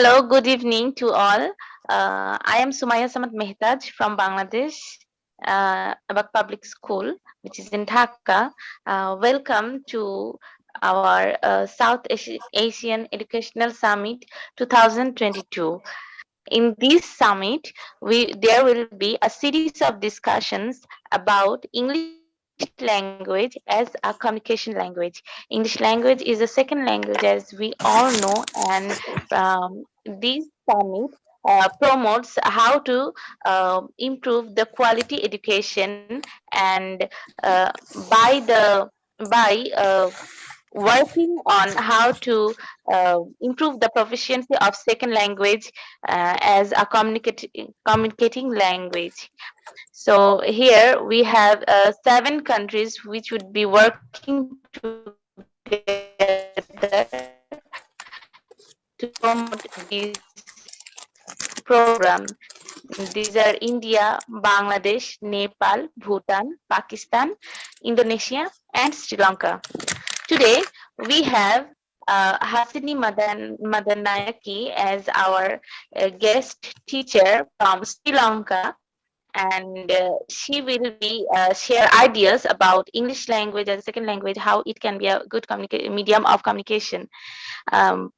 Hello, good evening to all. I am Sumaya Samad Mehtaj from Bangladesh, Abak Public School, which is in Dhaka. Welcome to our Asian Educational Summit 2022. In this summit, there will be a series of discussions about English language as a communication language. English language is a second language, as we all know, and this summit promotes how to improve the quality education and by the by working on how to improve the proficiency of second language as a communicating language. So here we have 7 countries which would be working together to promote this program. These are India, Bangladesh, Nepal, Bhutan, Pakistan, Indonesia, and Sri Lanka. Today we have Hasini Madanayake as our guest teacher from Sri Lanka, and she will be share ideas about English language as a second language, how it can be a good medium of communication. Um,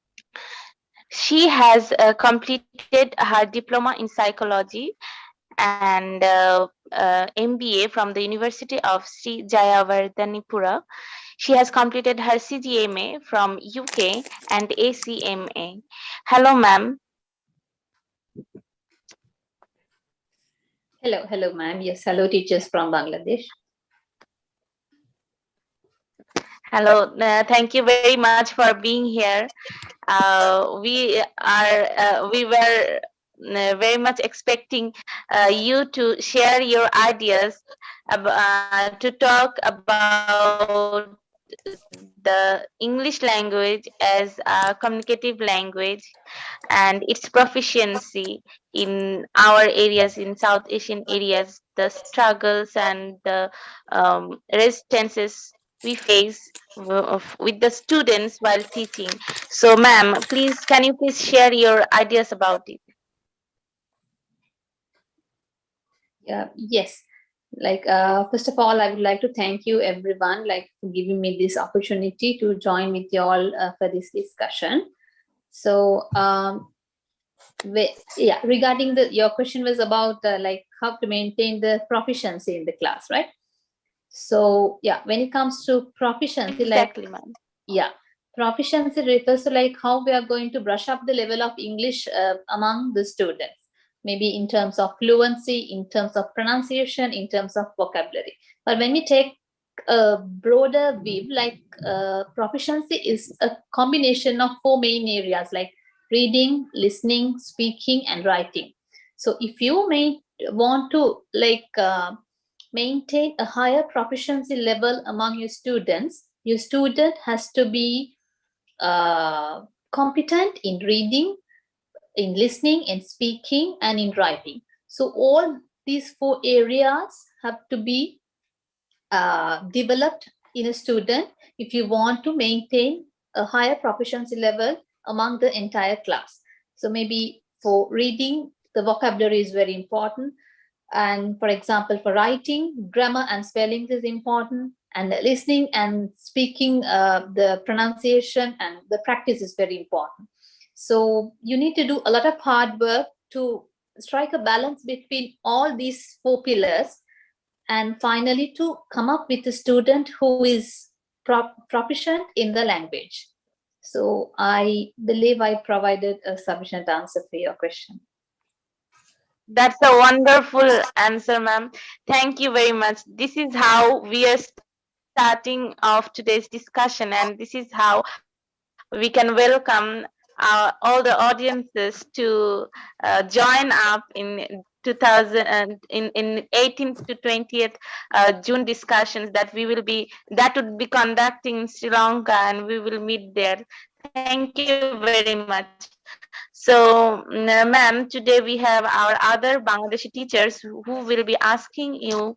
she has completed her diploma in psychology and MBA from the University of Sri Jayawardenepura. She has completed her CGMA from UK and ACMA. Hello, ma'am. Hello, ma'am. Yes, hello, teachers from Bangladesh. Hello, thank you very much for being here. We were very much expecting you to share your ideas to talk about the English language as a communicative language and its proficiency in our areas, in South Asian areas, the struggles and the resistances we face with the students while teaching. So, ma'am, can you please share your ideas about it? Yes. First of all, I would like to thank you, everyone, for giving me this opportunity to join with you all for this discussion. So, regarding your question was about how to maintain the proficiency in the class, right? So, when it comes to proficiency, exactly, ma'am. Proficiency refers to how we are going to brush up the level of English among the students. Maybe in terms of fluency, in terms of pronunciation, in terms of vocabulary. But when we take a broader view, proficiency is a combination of 4 main areas like reading, listening, speaking, and writing. So if you may want to maintain a higher proficiency level among your student has to be competent in reading, in listening, in speaking, and in writing. So all these 4 areas have to be developed in a student if you want to maintain a higher proficiency level among the entire class. So maybe for reading, the vocabulary is very important. And for example, for writing, grammar and spelling is important. And listening and speaking, the pronunciation and the practice is very important. So you need to do a lot of hard work to strike a balance between all these 4 pillars, and finally to come up with a student who is proficient in the language. So I believe I provided a sufficient answer for your question. That's a wonderful answer, ma'am. Thank you very much. This is how we are starting off today's discussion, and this is how we can welcome all the audiences to join up in 2000 in 18th to 20th June discussions that would be conducting in Sri Lanka, and we will meet there. Thank you very much. So, ma'am, today we have our other Bangladeshi teachers who will be asking you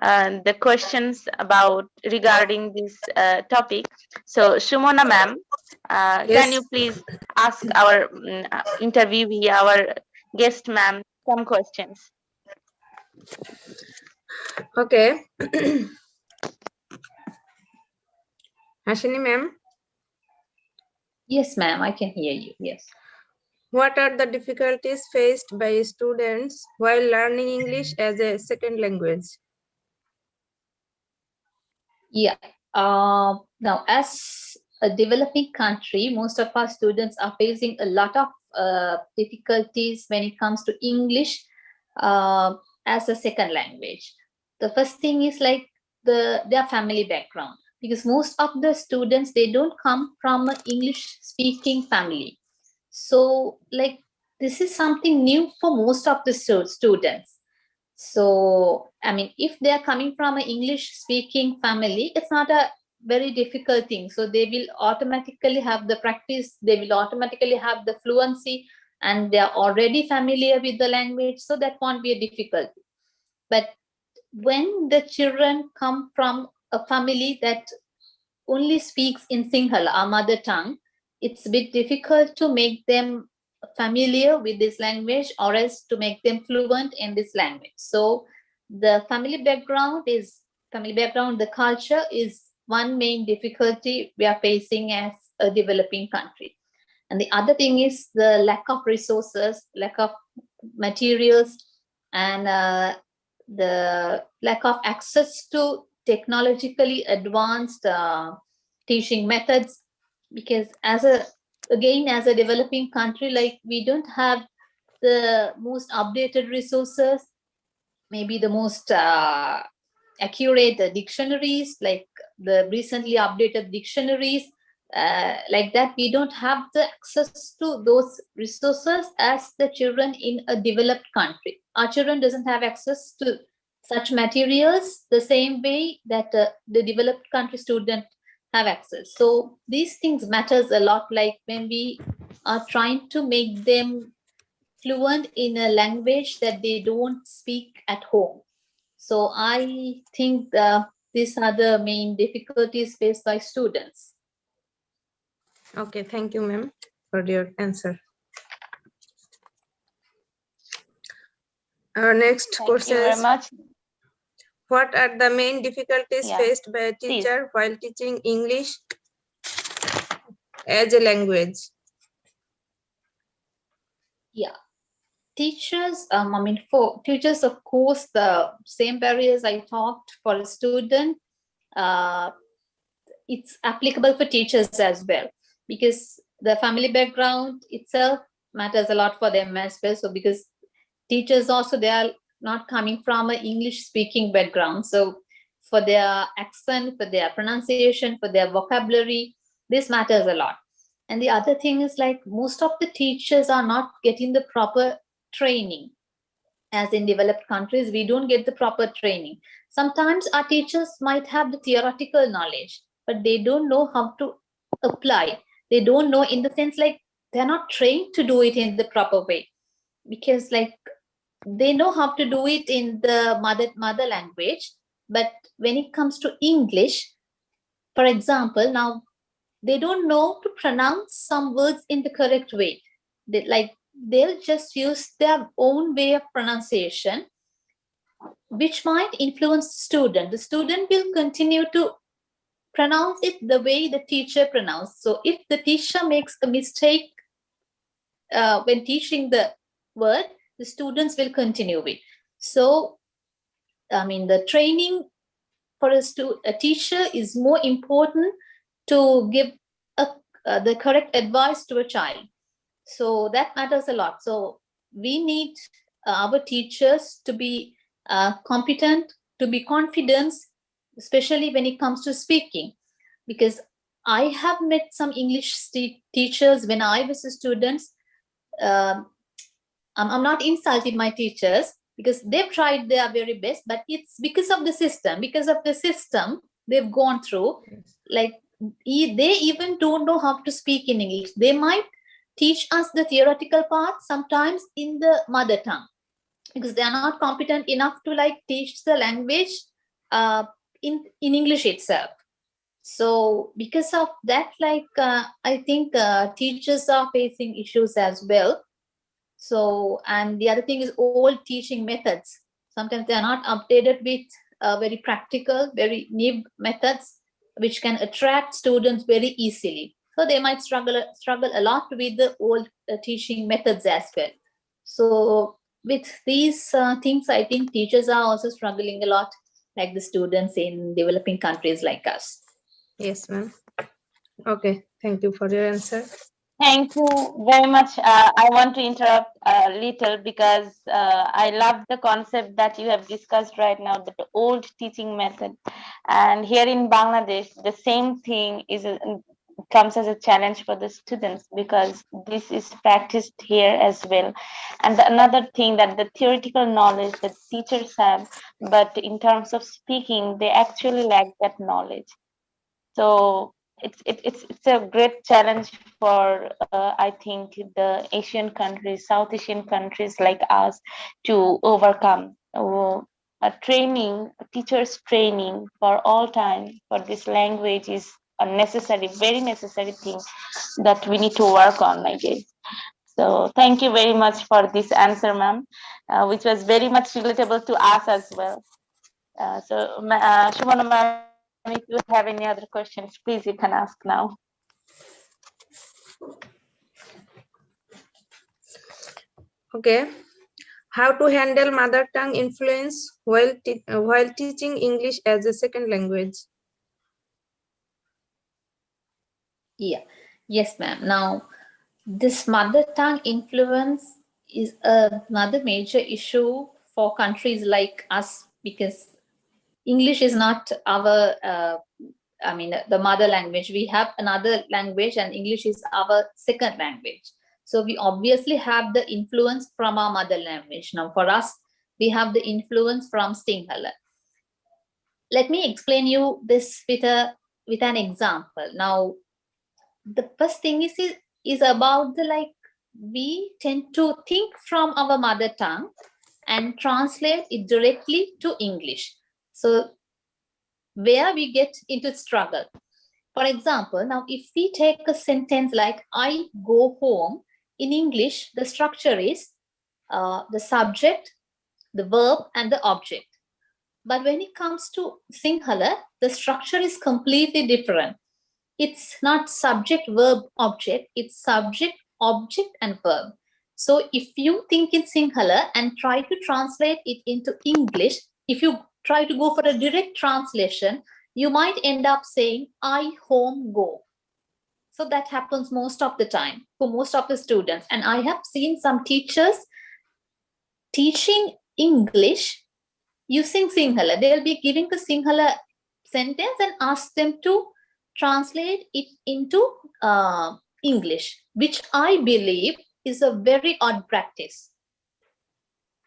the questions about regarding this topic. So, Shumona ma'am, Can you please ask our interviewee, our guest ma'am, some questions? Okay. Hashini ma'am, Yes, ma'am, I can hear you. Yes. what are the difficulties faced by students while learning English as a second language? Yeah. Now, as a developing country, most of our students are facing a lot of difficulties when it comes to English as a second language. The first thing is like their family background, because most of the students, they don't come from an English speaking family. So like this is something new for most of the students. So, I mean, if they are coming from an English speaking family, it's not a very difficult thing. So, they will automatically have the practice, they will automatically have the fluency, and they are already familiar with the language. So, that won't be a difficulty. But when the children come from a family that only speaks in Sinhala, our mother tongue, it's a bit difficult to make them familiar with this language or else to make them fluent in this language. So the the culture is one main difficulty we are facing as a developing country. And the other thing is the lack of resources, lack of materials, and the lack of access to technologically advanced teaching methods, because as a developing country, like we don't have the most updated resources, maybe the most accurate dictionaries, like the recently updated dictionaries, like that. We don't have the access to those resources as the children in a developed country. Our children doesn't have access to such materials the same way that the developed country student have access. So these things matters a lot, like when we are trying to make them fluent in a language that they don't speak at home. So I think these are the main difficulties faced by students. Okay, thank you, ma'am, for your answer. Our next Thank question you very is, much. what are the main difficulties Yeah, faced by a teacher while teaching English as a language? Yeah. Teachers, for teachers, of course, the same barriers I talked for a student, it's applicable for teachers as well, because the family background itself matters a lot for them as well. So because teachers also, they are not coming from an English speaking background, so for their accent, for their pronunciation, for their vocabulary, this matters a lot. And the other thing is like most of the teachers are not getting the proper training. As in developed countries, we don't get the proper training. Sometimes our teachers might have the theoretical knowledge, but they don't know how to apply. They don't know, in the sense like they're not trained to do it in the proper way, because like they know how to do it in the mother language, but when it comes to English, for example, now they don't know to pronounce some words in the correct way. They'll just use their own way of pronunciation, which might influence the student. The student will continue to pronounce it the way the teacher pronounced. So if the teacher makes a mistake when teaching the word, the students will continue it. So, I mean, the training for a teacher is more important to give the correct advice to a child. So that matters a lot. So we need our teachers to be competent, to be confident, especially when it comes to speaking. Because I have met some English teachers when I was a student. um, I'm not insulting my teachers, because they've tried their very best, but it's because of the system. Because of the system they've gone through, like they even don't know how to speak in English. They might teach us the theoretical part sometimes in the mother tongue, because they are not competent enough to like teach the language in English itself. So because of that, I think teachers are facing issues as well. So, and the other thing is old teaching methods. Sometimes they are not updated with very practical, very new methods, which can attract students very easily. So they might struggle a lot with the old teaching methods as well. So with these things, I think teachers are also struggling a lot, like the students in developing countries like us. Yes, ma'am. Okay, thank you for your answer. Thank you very much. I want to interrupt a little because I love the concept that you have discussed right now, the old teaching method. And here in Bangladesh, the same thing comes as a challenge for the students because this is practiced here as well. And another thing that the theoretical knowledge that teachers have, but in terms of speaking, they actually lack that knowledge. So it's a great challenge for I think the Asian countries, South Asian countries like us to overcome. A training, a teachers training for all time for this language is a necessary, very necessary thing that we need to work on, I guess. So thank you very much for this answer, ma'am, which was very much relatable to us as well. Shubhana ma'am, if you have any other questions, please you can ask now. Okay. How to handle mother tongue influence while teaching English as a second language? Yeah. Yes, ma'am. Now, this mother tongue influence is another major issue for countries like us because English is not our, the mother language. We have another language, and English is our second language. So we obviously have the influence from our mother language. Now, for us, we have the influence from Sinhala. Let me explain you this with an example. Now, the first thing is about we tend to think from our mother tongue and translate it directly to English. So where we get into struggle. For example, now if we take a sentence like I go home, in English, the structure is the subject, the verb, and the object. But when it comes to Sinhala, the structure is completely different. It's not subject, verb, object, it's subject, object, and verb. So if you think in Sinhala and try to translate it into English, if you try to go for a direct translation, you might end up saying, I home go. So that happens most of the time for most of the students. And I have seen some teachers teaching English using Sinhala. They'll be giving the Sinhala sentence and ask them to translate it into English, which I believe is a very odd practice.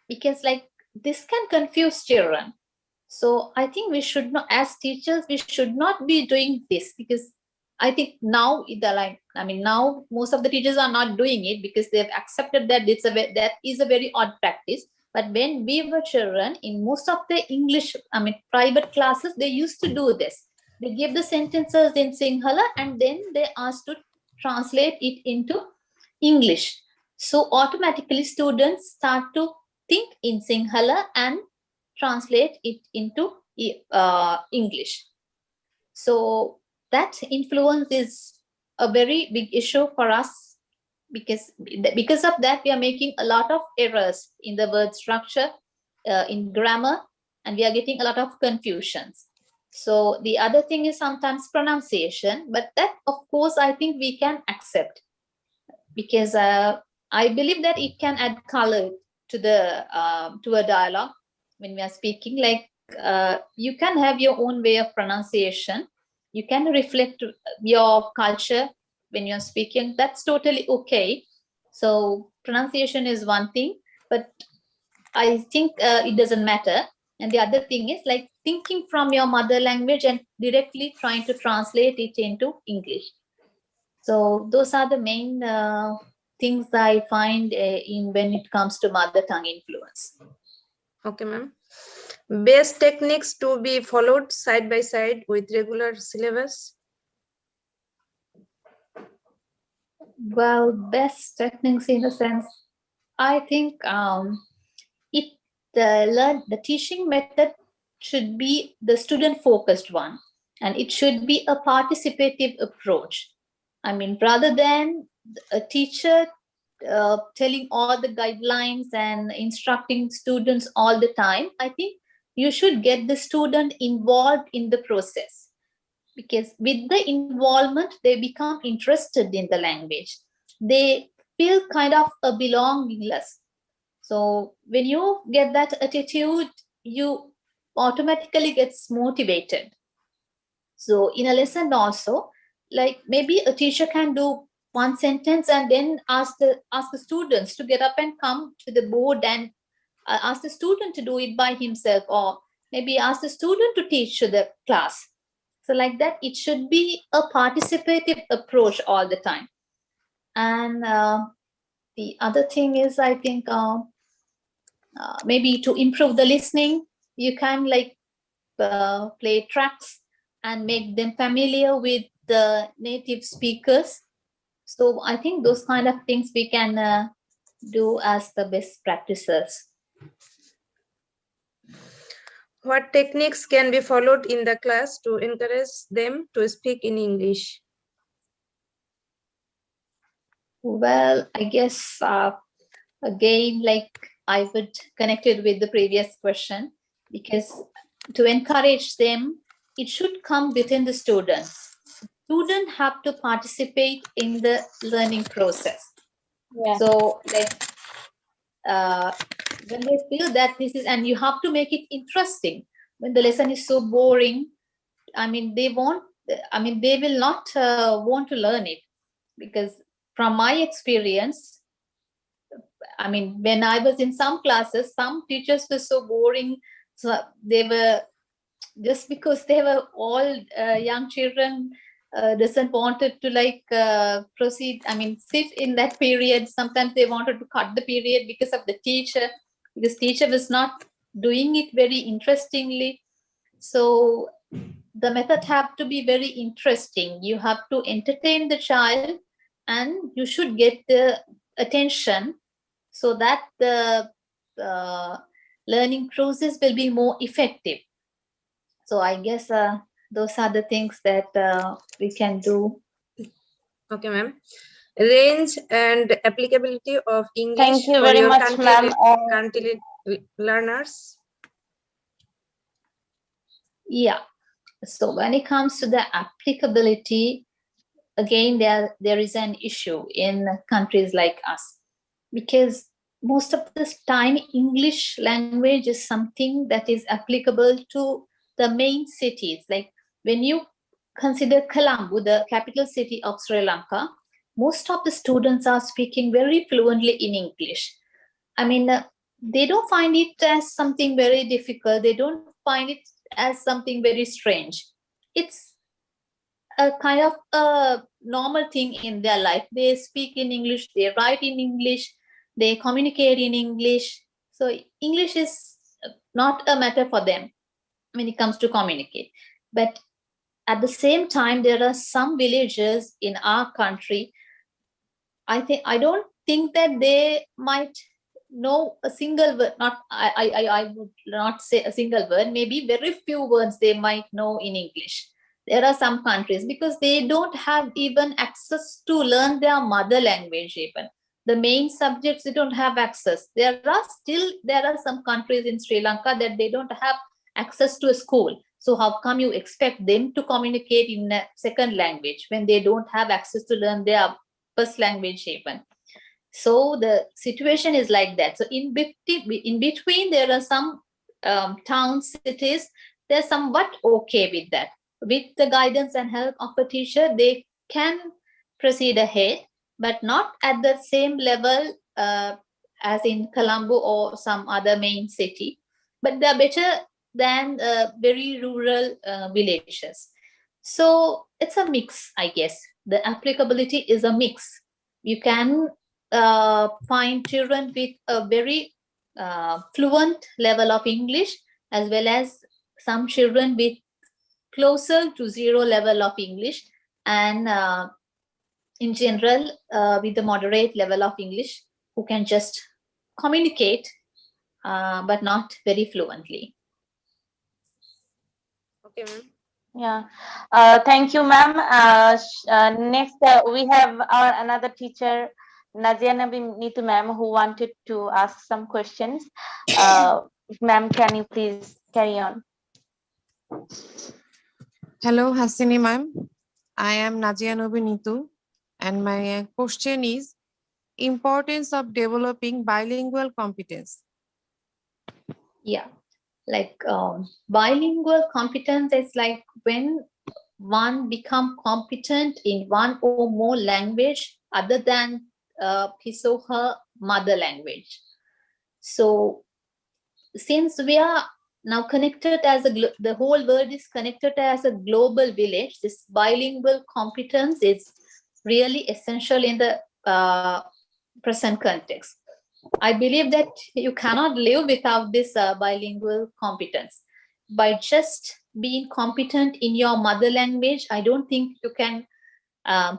Because this can confuse children. So I think we should not, as teachers, we should not be doing this because I think now now most of the teachers are not doing it because they've accepted that that is a very odd practice. But when we were children, in most of the English, private classes, they used to do this. They give the sentences in Sinhala and then they asked to translate it into English. So automatically students start to think in Sinhala and translate it into English. So that influence is a very big issue for us because of that we are making a lot of errors in the word structure, in grammar, and we are getting a lot of confusions. So the other thing is sometimes pronunciation, but that of course I think we can accept because I believe that it can add color to a dialogue when we are speaking. You can have your own way of pronunciation. You can reflect your culture when you're speaking. That's totally okay. So pronunciation is one thing, but I think it doesn't matter. And the other thing is thinking from your mother language and directly trying to translate it into English. So those are the main things I find in when it comes to mother tongue influence. Okay, ma'am. Best techniques to be followed side by side with regular syllabus. Well, best techniques in a sense, I think the teaching method should be the student focused one, and it should be a participative approach. I mean, rather than a teacher telling all the guidelines and instructing students all the time, I think you should get the student involved in the process, because with the involvement they become interested in the language. They feel kind of a belongingless. So when you get that attitude, you automatically gets motivated. So in a lesson also, like maybe a teacher can do one sentence and then ask the students to get up and come to the board and ask the student to do it by himself, or maybe ask the student to teach to the class. So like that, it should be a participative approach all the time. And the other thing is, I think maybe to improve the listening, you can like play tracks and make them familiar with the native speakers. So I think those kind of things we can do as the best practices. What techniques can be followed in the class to encourage them to speak in English? Well, I guess again, like I would connect it with the previous question, because to encourage them, it should come within the students. Students have to participate in the learning process. Yeah. So like when they feel that this is, and you have to make it interesting. When the lesson is so boring, I mean, they will not want to learn it, because from my experience, I mean, when I was in some classes, some teachers were so boring. So they were, just because they were all young children, doesn't wanted to like proceed. I mean, sit in that period. Sometimes they wanted to cut the period because of the teacher, because teacher was not doing it very interestingly. So the method have to be very interesting. You have to entertain the child, and you should get the attention, so that the learning process will be more effective. So I guess those are the things that we can do. Okay, ma'am. Range and applicability of English Thank you for very your much, ma'am. country learners. Yeah. So when it comes to the applicability, again, there is an issue in countries like us, because most of the time English language is something that is applicable to the main cities. Like when you consider Colombo, the capital city of Sri Lanka, most of the students are speaking very fluently in English. I mean, they don't find it as something very difficult. They don't find it as something very strange. It's a kind of a normal thing in their life. They speak in English, they write in English, they communicate in English. So English is not a matter for them when it comes to communicate. But at the same time, there are some villages in our country. I don't think that they might know a single word. Not I would not say a single word. Maybe very few words they might know in English. There are some countries, because they don't have even access to learn their mother language. Even the main subjects, they don't have access. There are some countries in Sri Lanka that they don't have access to a school. So how come you expect them to communicate in a second language when they don't have access to learn their first language even? So the situation is like that. So in between there are some towns, cities, they're somewhat okay with that. With the guidance and help of a teacher, they can proceed ahead, but not at the same level as in Colombo or some other main city. But they're better than very rural villages. So it's a mix, I guess. The applicability is a mix. You can find children with a very fluent level of English, as well as some children with closer to zero level of English, and in general with the moderate level of English, who can just communicate but not very fluently. Okay, ma'am. Yeah, thank you, ma'am. Next, we have our another teacher, Nazia Nabi Nitu ma'am, who wanted to ask some questions. Ma'am, can you please carry on? Hello, Hasini ma'am. I am Nazia Nabi Nitu, and my question is importance of developing bilingual competence. Yeah, like bilingual competence is like when one become competent in one or more language other than his or her mother language. So since we are now connected as the whole world is connected as a global village, this bilingual competence is really essential in the present context. I believe that you cannot live without this bilingual competence. By just being competent in your mother language, I don't think you can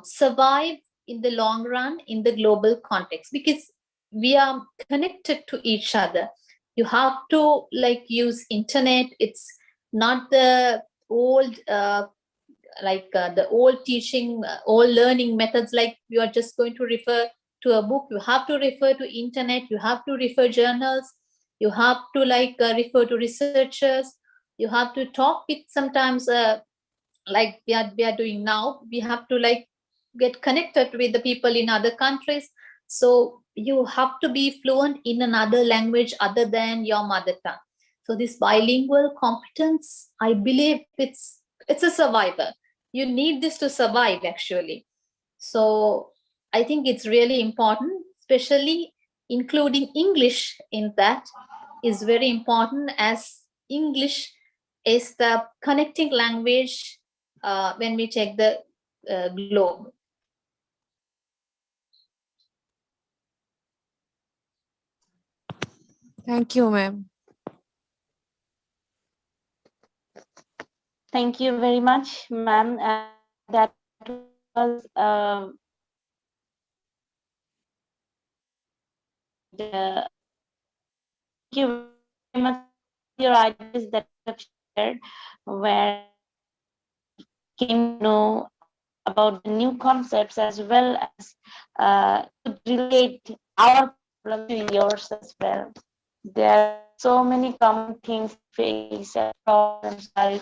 survive in the long run in the global context, because we are connected to each other. You have to like use internet. It's not the old the old teaching, old learning methods, like you are just going to refer to a book. You have to refer to internet, you have to refer journals, you have to refer to researchers, you have to talk with sometimes like we are doing now. We have to get connected with the people in other countries. So you have to be fluent in another language other than your mother tongue. So this bilingual competence, I believe it's a survivor. You need this to survive actually. So I think it's really important, especially including English in that is very important, as English is the connecting language when we check the globe. Thank you, ma'am. Thank you very much, ma'am. That was thank you very much for your ideas that you have shared, where came to know about the new concepts, as well as to relate our problem to yours as well. There are so many common things face and problems while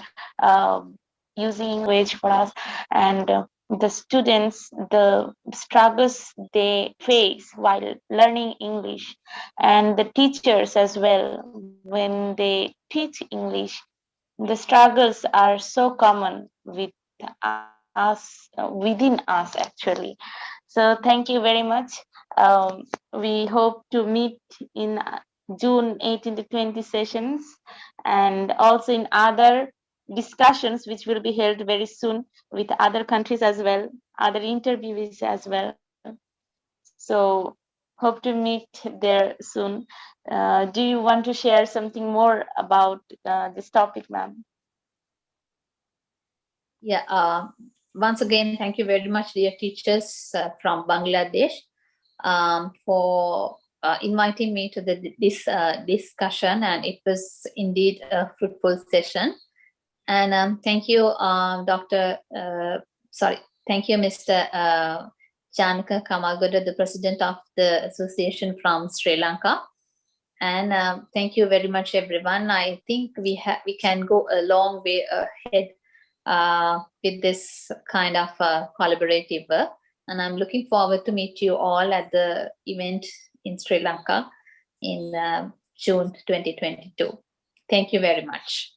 using language for us, and the students, the struggles they face while learning English, and the teachers as well when they teach English. The struggles are so common with us, within us actually. So thank you very much. We hope to meet in June 18 to 20 sessions, and also in other discussions which will be held very soon with other countries as well, other interviewees as well. So hope to meet there soon. Do you want to share something more about this topic, ma'am? Yeah, once again, thank you very much, dear teachers from Bangladesh, for inviting me to this discussion, and it was indeed a fruitful session. And thank you, thank you, Mr. Janaka Kamagoda, the president of the association from Sri Lanka. And thank you very much, everyone. I think we can go a long way ahead with this kind of collaborative work. And I'm looking forward to meet you all at the event in Sri Lanka in June 2022. Thank you very much.